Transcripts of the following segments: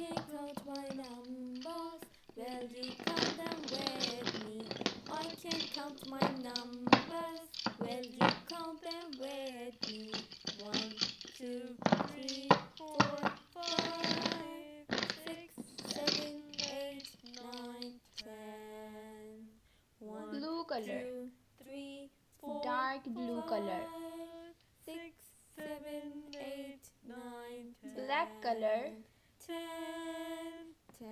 can count my numbers. Will you count them with me? I can count my numbers. Will you count them with me? 1, 2, 3, 4, 5, 6, 7, 8, 9, 10. 1, Blue color. 2, 3, 4, Dark blue color. 5, 6, 7, 8, 9, 10. Black color. 10, 10.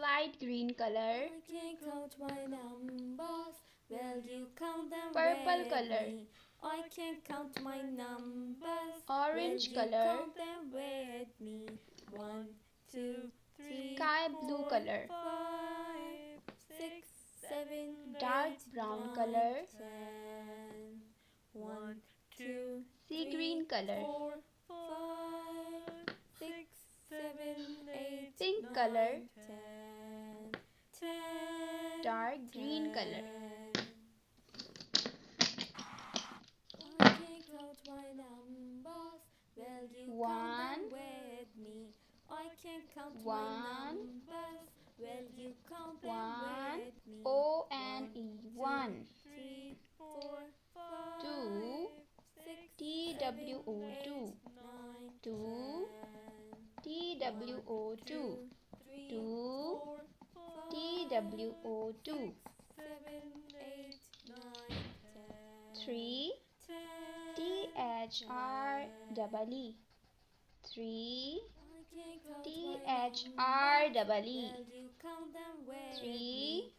Light green color. I can count my numbers. Will you count them Purple with color. me? I can count my numbers. Orange Will color. you count them with me? 1, 2, 3, Sky blue 4, color. 5, 6, 7, Dark 8, brown 9, color. 10. 1, 2, Sea 3, green color. 4, 5, 6, 7, 8, Pink 9, color. 10. 10. Dark green color. I can count my numbers. Will you count them 1, with me? I can count my 1, numbers. Will you count them 1, with me? O-N-E, 1, 3, 4, 5, 2, 6, T-W-O, 2, 2, T-W-O, 2, 2, T-W-O, 2, 3, T-H-R-E-E, 3, T-H-R-E-E, 3,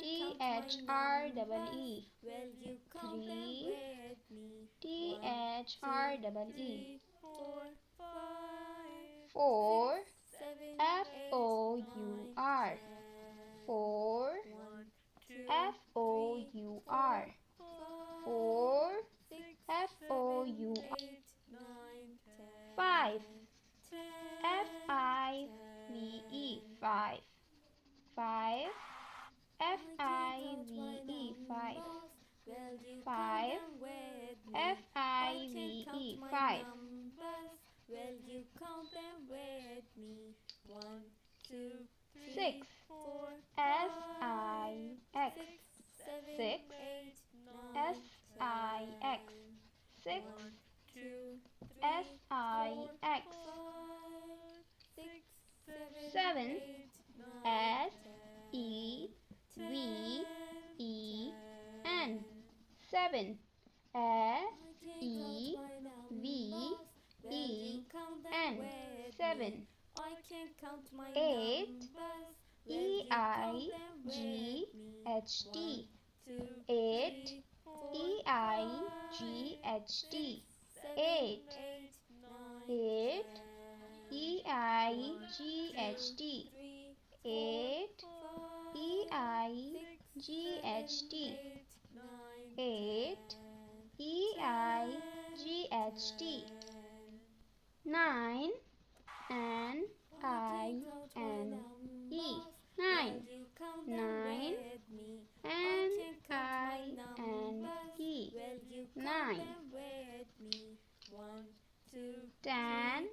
T-H-R-E-E, 3, T-H-R-E-E, 4, F-O-U-R, 4, F-O-U-R, 4, F-O-U-R, 5, F-I-V-E, 5, 5, F-I-V-E, 5, 5, F-I-V-E, 5, Will you count them with me? 1, 2, 3, 6, 4, S-I-X, 6, 8, 9, S-I-X, 6, 1, 2, 3, S-I-X, 7, 9, S-E-V-E-N, 7, S-E-V-E-N, 7, I can count my 8, numbers. E-I-G-H-T, 8, E-I-G-H-T, 8, 8, E-I-G-H-T, 8, E-I-G-H-T, 8, E-I-G-H-T, 9, N-I-N-E, 9, 9, N-I-N-E, 9, 10,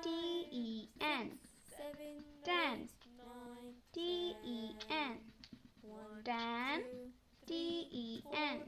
T-E-N, 10, T-E-N, 10, T-E-N,